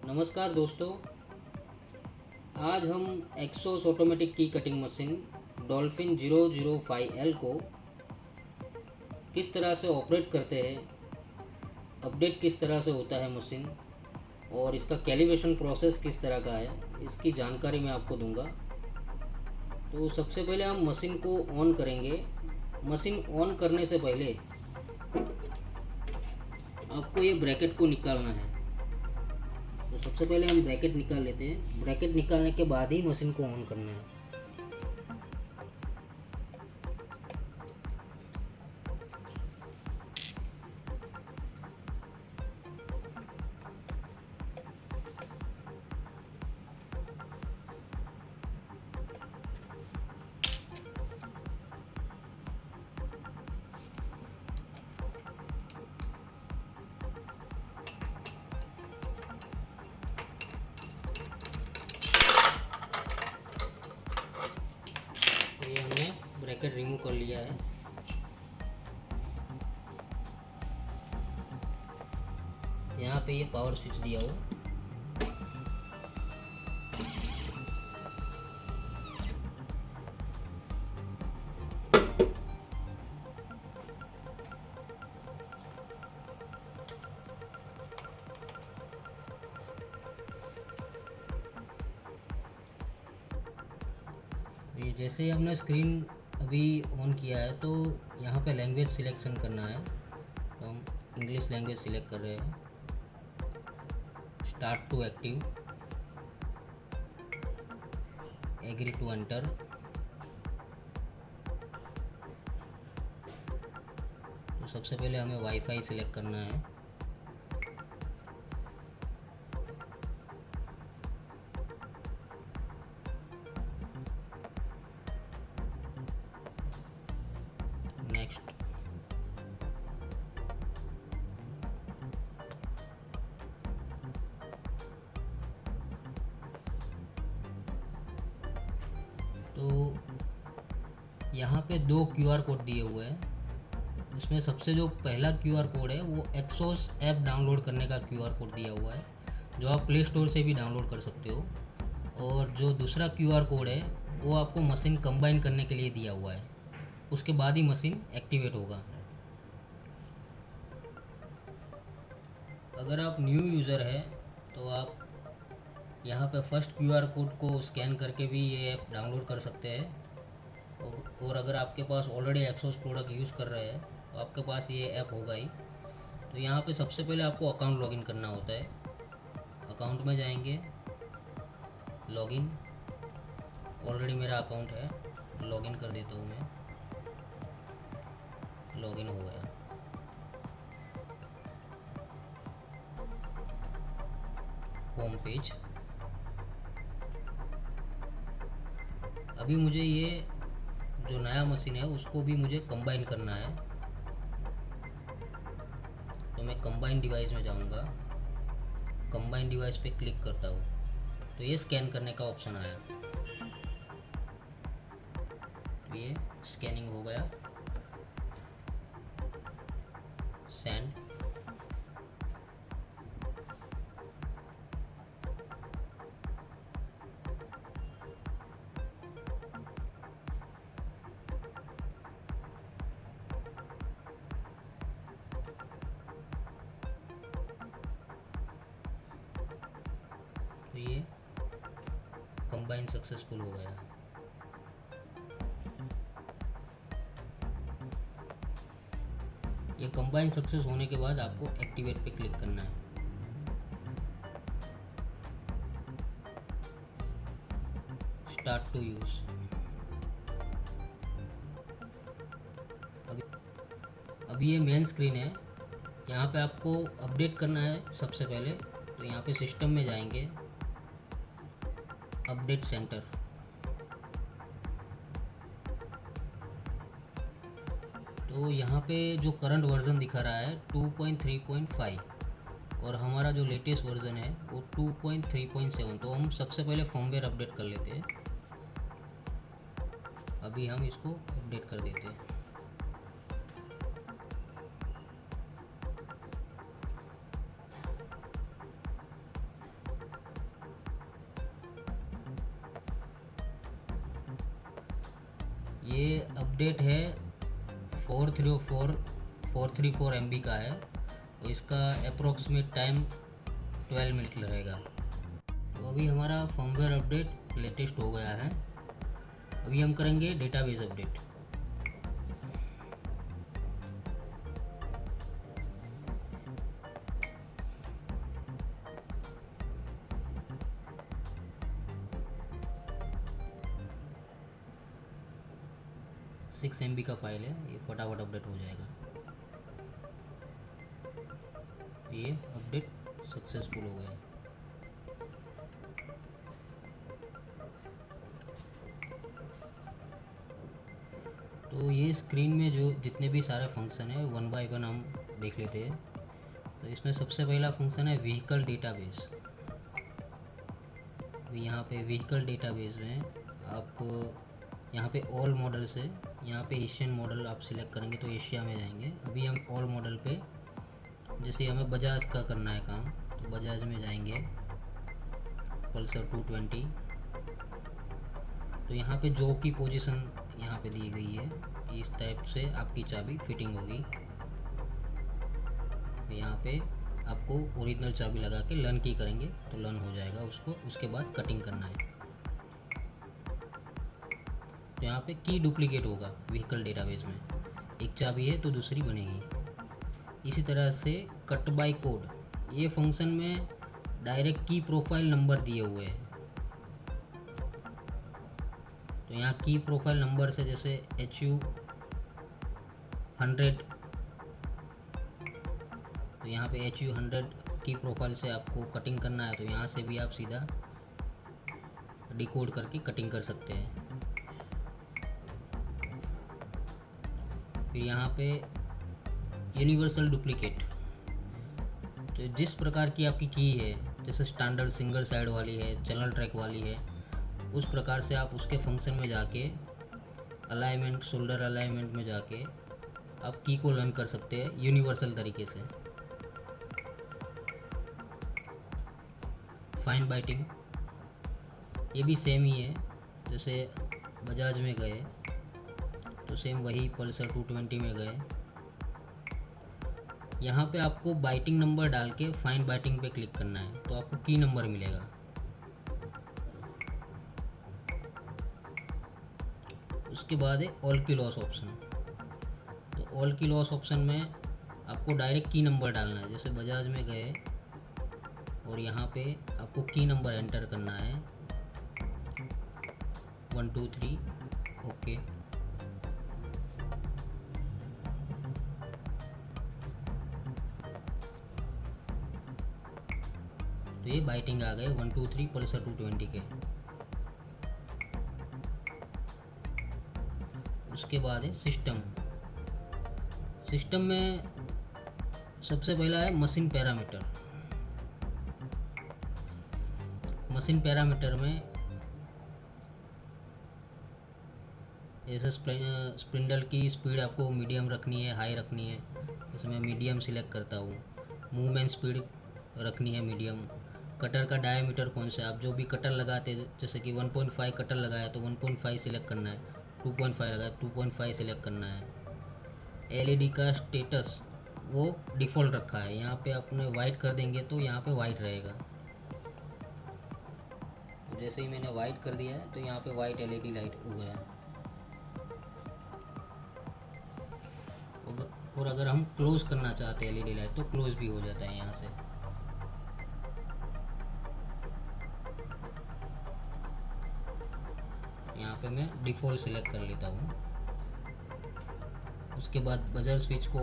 नमस्कार दोस्तों। आज हम एक्सोस ऑटोमेटिक की कटिंग मशीन डॉल्फिन 005L को किस तरह से ऑपरेट करते हैं, अपडेट किस तरह से होता है मशीन और इसका कैलिब्रेशन प्रोसेस किस तरह का है, इसकी जानकारी मैं आपको दूंगा। तो सबसे पहले हम मशीन को ऑन करेंगे। मशीन ऑन करने से पहले आपको ये ब्रैकेट को निकालना है। तो सबसे पहले हम ब्रैकेट निकाल लेते हैं। ब्रैकेट निकालने के बाद ही मशीन को ऑन करना है। तो ये हमने ब्रैकेट रिमूव कर लिया है। यहाँ पे ये पावर स्विच दिया हुआ। ये जैसे ही हमने स्क्रीन अभी ऑन किया है तो यहाँ पे लैंग्वेज सिलेक्शन करना है। तो हम इंग्लिश लैंग्वेज सिलेक्ट कर रहे हैं। Start to active, agree to enter. तो सबसे पहले हमें वाईफाई सिलेक्ट करना है। नेक्स्ट। तो यहाँ पे दो क्यूआर कोड दिए हुए हैं। इसमें सबसे जो पहला क्यूआर कोड है वो एक्सोस ऐप डाउनलोड करने का क्यूआर कोड दिया हुआ है, जो आप प्ले स्टोर से भी डाउनलोड कर सकते हो। और जो दूसरा क्यूआर कोड है वो आपको मशीन कंबाइन करने के लिए दिया हुआ है। उसके बाद ही मशीन एक्टिवेट होगा। अगर आप न्यू यूज़र है तो आप यहाँ पे फर्स्ट क्यूआर कोड को स्कैन करके भी ये ऐप डाउनलोड कर सकते हैं। और अगर आपके पास ऑलरेडी एक्सोस प्रोडक्ट यूज़ कर रहे हैं तो आपके पास ये ऐप होगा ही। तो यहाँ पे सबसे पहले आपको अकाउंट लॉगिन करना होता है। अकाउंट में जाएंगे, लॉगिन। ऑलरेडी मेरा अकाउंट है, लॉगिन कर देता हूँ मैं। लॉगिन हो गया। Home page. अभी मुझे ये जो नया मशीन है उसको भी मुझे कंबाइन करना है। तो मैं कंबाइन डिवाइस में जाऊंगा। कंबाइन डिवाइस पे क्लिक करता हूँ तो ये स्कैन करने का ऑप्शन आया। तो ये स्कैनिंग हो गया। सेंड। तो ये कंबाइन सक्सेसफुल हो गया। ये कंबाइन सक्सेस होने के बाद आपको एक्टिवेट पे क्लिक करना है। Start to use. अभी ये मेन स्क्रीन है। यहाँ पे आपको अपडेट करना है सबसे पहले। तो यहाँ पे सिस्टम में जाएंगे, अपडेट सेंटर। तो यहाँ पे जो करंट वर्जन दिखा रहा है 2.3.5 और हमारा जो लेटेस्ट वर्जन है वो 2.3.7। तो हम सबसे पहले फर्मवेयर अपडेट कर लेते हैं। अभी हम इसको अपडेट कर देते हैं। ये अपडेट है 434 MB का है, तो इसका अप्रोक्सीमेट टाइम 12 मिनट रहेगा। तो अभी हमारा फर्मवेयर अपडेट लेटेस्ट हो गया है। अभी हम करेंगे डेटाबेस अपडेट। 6 MB का फाइल है, ये फटाफट अपडेट हो जाएगा। ये अपडेट सक्सेसफुल हो गया। तो ये स्क्रीन में जो जितने भी सारे फंक्शन है वन बाय वन हम देख लेते हैं। तो इसमें सबसे पहला फंक्शन है व्हीकल डेटाबेस। यहाँ पे व्हीकल डेटाबेस में आप यहाँ पे ऑल मॉडल से यहाँ पे एशियन मॉडल आप सिलेक्ट करेंगे तो एशिया में जाएंगे। अभी हम ऑल मॉडल पे, जैसे हमें बजाज का करना है काम, तो बजाज में जाएंगे, पल्सर 220। तो यहाँ पे जॉ की पोजीशन यहाँ पे दी गई है, इस टाइप से आपकी चाबी फिटिंग होगी। यहाँ पे आपको ओरिजिनल चाबी लगा के लर्न की करेंगे तो लर्न हो जाएगा उसको। उसके बाद कटिंग करना है। तो यहाँ पे की डुप्लीकेट होगा व्हीकल डेटाबेस में, एक चाबी है तो दूसरी बनेगी। इसी तरह से कट बाय कोड, ये फंक्शन में डायरेक्ट की प्रोफाइल नंबर दिए हुए हैं। तो यहाँ की प्रोफाइल नंबर से जैसे HU 100, तो यहाँ पे HU 100 की प्रोफाइल से आपको कटिंग करना है, तो यहाँ से भी आप सीधा डिकोड करके कटिंग कर सकते हैं। फिर यहाँ पे यूनिवर्सल डुप्लीकेट, तो जिस प्रकार की आपकी की है, जैसे स्टैंडर्ड सिंगल साइड वाली है, चैनल ट्रैक वाली है, उस प्रकार से आप उसके फंक्शन में जाके अलाइनमेंट, शोल्डर अलाइनमेंट में जाके आप की को लर्न कर सकते हैं यूनिवर्सल तरीके से। फाइन बाइटिंग, ये भी सेम ही है, जैसे बजाज में गए तो सेम वही पल्सर 220 में गए। यहाँ पे आपको बाइटिंग नंबर डाल के फाइन बाइटिंग पे क्लिक करना है तो आपको की नंबर मिलेगा। उसके बाद है ऑल की लॉस ऑप्शन। तो ऑल की लॉस ऑप्शन में आपको डायरेक्ट की नंबर डालना है, जैसे बजाज में गए और यहाँ पे आपको की नंबर एंटर करना है 1 2 3, ओके। तो ये बाइटिंग आ गए 1 2 3 पल्सर 220 के। उसके बाद है सिस्टम। सिस्टम में सबसे पहला है मशीन पैरामीटर। मशीन पैरामीटर में जैसे स्पिंडल की स्पीड आपको मीडियम रखनी है, हाई रखनी है, जैसे मैं मीडियम सिलेक्ट करता हूँ। मूवमेंट स्पीड रखनी है मीडियम। कटर का डायमीटर कौन सा, आप जो भी कटर लगाते हैं, जैसे कि 1.5 कटर लगाया तो 1.5 सिलेक्ट करना है, 2.5 लगाया 2.5 सिलेक्ट करना है। LED का स्टेटस वो डिफ़ॉल्ट रखा है, यहाँ पे आपने वाइट कर देंगे तो यहाँ पे वाइट रहेगा। तो जैसे ही मैंने वाइट कर दिया है तो यहाँ पे वाइट LED लाइट हो गया। और अगर हम क्लोज करना चाहते हैं LED लाइट तो क्लोज भी हो जाता है यहाँ से। यहाँ पे मैं डिफ़ॉल्ट सिलेक्ट कर लेता हूँ। उसके बाद बजर स्विच को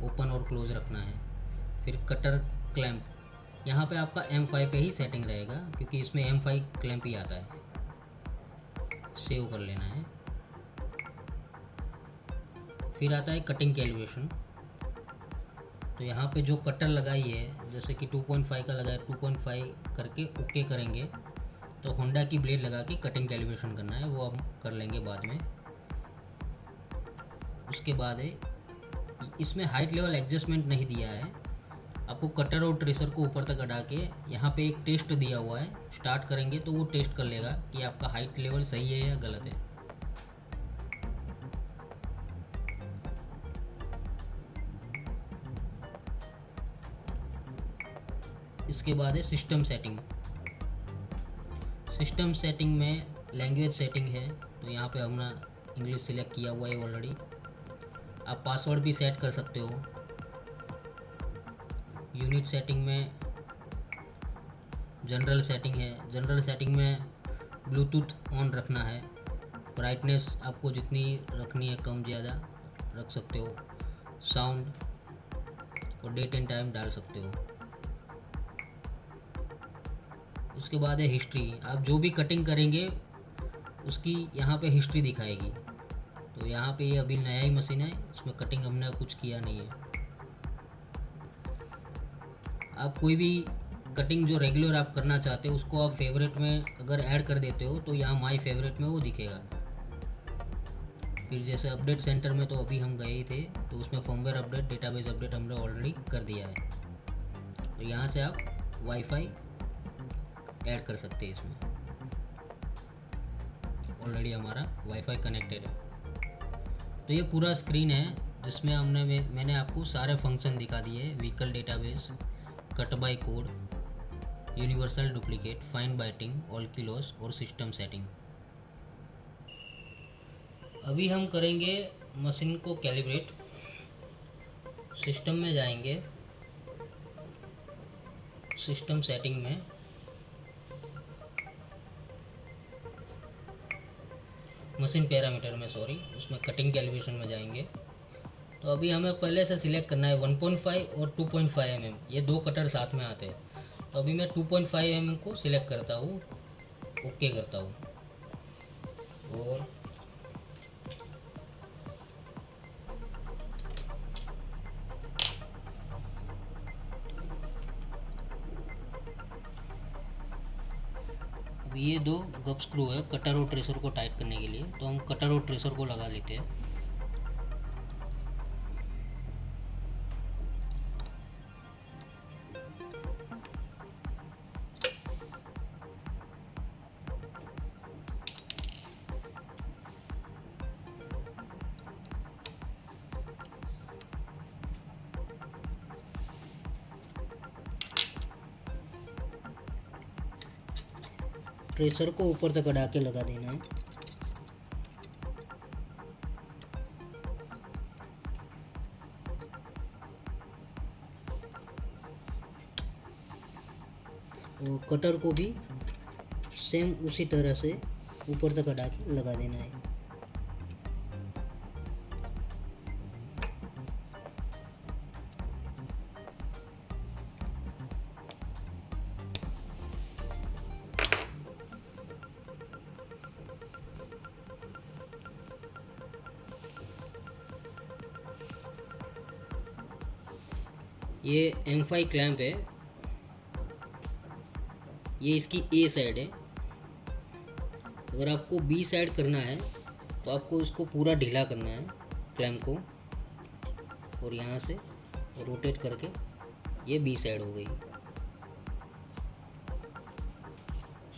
ओपन और क्लोज रखना है। फिर कटर क्लैंप, यहाँ पे आपका M5 पे ही सेटिंग रहेगा क्योंकि इसमें M5 क्लैंप ही आता है। सेव कर लेना है। फिर आता है कटिंग कैलिब्रेशन। तो यहाँ पे जो कटर लगाई है, जैसे कि 2.5 का लगाया, 2.5 करके ओके करेंगे तो होंडा की ब्लेड लगा के कटिंग कैलिब्रेशन करना है, वो हम कर लेंगे बाद में। उसके बाद है इसमें हाइट लेवल एडजस्टमेंट नहीं दिया है, आपको कटर और ट्रेसर को ऊपर तक हटा के यहाँ पे एक टेस्ट दिया हुआ है, स्टार्ट करेंगे तो वो टेस्ट कर लेगा कि आपका हाइट लेवल सही है या गलत है। इसके बाद है सिस्टम सेटिंग। सिस्टम सेटिंग में लैंग्वेज सेटिंग है, तो यहाँ पे हमने इंग्लिश सिलेक्ट किया हुआ है ऑलरेडी। आप पासवर्ड भी सेट कर सकते हो। यूनिट सेटिंग में जनरल सेटिंग है। जनरल सेटिंग में ब्लूटूथ ऑन रखना है। ब्राइटनेस आपको जितनी रखनी है कम ज़्यादा रख सकते हो। साउंड और डेट एंड टाइम डाल सकते हो। उसके बाद है हिस्ट्री। आप जो भी कटिंग करेंगे उसकी यहाँ पे हिस्ट्री दिखाएगी। तो यहाँ पे ये अभी नया ही मशीन है, इसमें कटिंग हमने कुछ किया नहीं है। आप कोई भी कटिंग जो रेगुलर आप करना चाहते हो उसको आप फेवरेट में अगर ऐड कर देते हो तो यहाँ माई फेवरेट में वो दिखेगा। फिर जैसे अपडेट सेंटर में तो अभी हम गए ही थे, तो उसमें फर्मवेयर अपडेट, डेटाबेस अपडेट हमने ऑलरेडी कर दिया है। तो यहाँ से आप वाईफाई ऐड कर सकते हैं। इसमें ऑलरेडी हमारा वाईफाई कनेक्टेड है। तो ये पूरा स्क्रीन है जिसमें मैंने आपको सारे फंक्शन दिखा दिए। Vehicle database, cut by code, universal duplicate, find biting, all की लॉस और सिस्टम सेटिंग। अभी हम करेंगे मशीन को कैलिब्रेट। सिस्टम में जाएंगे, सिस्टम सेटिंग में मशीन पैरामीटर में उसमें कटिंग कैलिब्रेशन में जाएंगे। तो अभी हमें पहले से सिलेक्ट करना है 1.5 और 2.5 mm, ये दो कटर साथ में आते हैं। तो अभी मैं 2.5 mm को सिलेक्ट करता हूँ, ओके करता हूँ। और ये दो गप स्क्रू है कटर और ट्रेसर को टाइट करने के लिए, तो हम कटर और ट्रेसर को लगा लेते हैं। ट्रेसर को ऊपर तक अड़ा के लगा देना है। और कटर को भी सेम उसी तरह से ऊपर तक अड़ा के लगा देना है। ये M5 क्लैंप है, ये इसकी A साइड है। अगर आपको B साइड करना है तो आपको इसको पूरा ढीला करना है क्लैंप को, और यहाँ से रोटेट करके ये B साइड हो गई।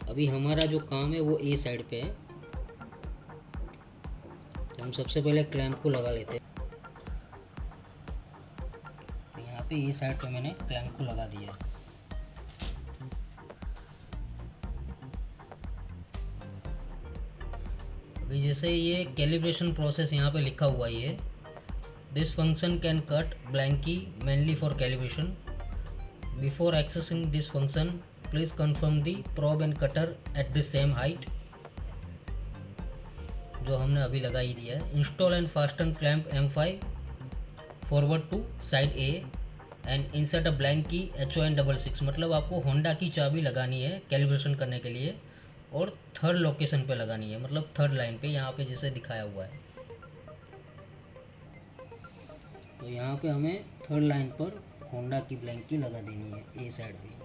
अभी हमारा जो काम है वो A साइड पे है, तो हम सबसे पहले क्लैंप को लगा लेते हैं। पे इस साइड पे मैंने क्लैंप को लगा दिया है। अभी जैसे ये कैलिब्रेशन प्रोसेस यहाँ पे लिखा हुआ ही है, this function can cut blank key mainly for calibration. Before accessing this function please confirm the probe and cutter at the same height, जो हमने अभी लगा ही दिया है। Install and fasten clamp M5 forward to side A and insert a blank key HON66, मतलब आपको Honda की चाबी लगानी है कैलिब्रेशन करने के लिए, और थर्ड लोकेशन पे लगानी है, मतलब थर्ड लाइन पे, यहाँ पे जैसे दिखाया हुआ है। तो यहाँ पे हमें थर्ड लाइन पर होंडा की ब्लैंक की लगा देनी है A साइड पे।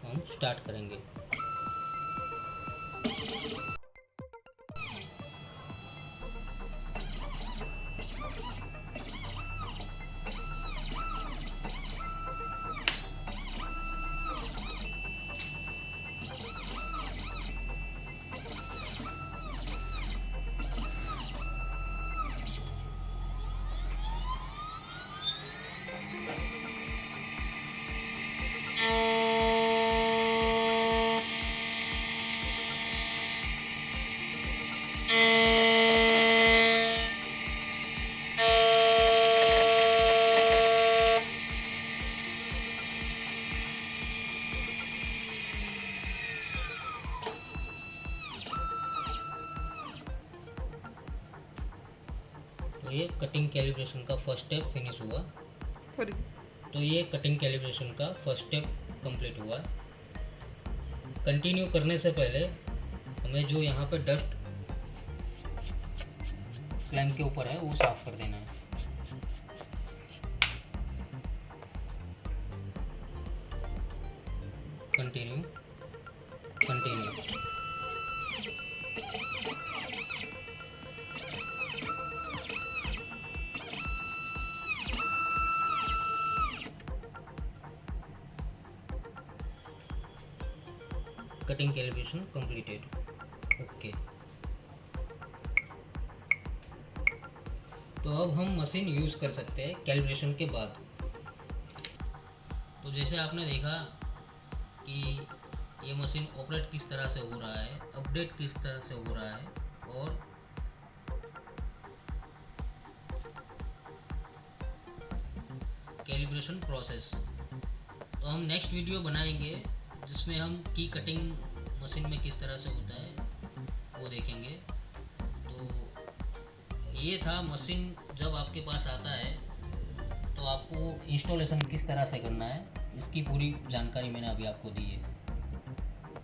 हम स्टार्ट करेंगे। कटिंग कैलिब्रेशन का फर्स्ट स्टेप फिनिश हुआ। तो ये कटिंग कैलिब्रेशन का फर्स्ट स्टेप कंप्लीट हुआ। कंटिन्यू करने से पहले हमें जो यहाँ पे डस्ट क्लैंप के ऊपर है वो साफ कर देना है। Continue continue. Cutting calibration completed. Okay, तो अब हम मशीन यूज़ कर सकते हैं कैलिब्रेशन के बाद। तो जैसे आपने देखा कि ये मशीन ऑपरेट किस तरह से हो रहा है, अपडेट किस तरह से हो रहा है, और कैलिब्रेशन प्रोसेस। तो हम नेक्स्ट वीडियो बनाएंगे जिसमें हम की कटिंग मशीन में किस तरह से होता है वो देखेंगे। तो ये था मशीन जब आपके पास आता है तो आपको इंस्टॉलेशन किस तरह से करना है, इसकी पूरी जानकारी मैंने अभी आपको दी है।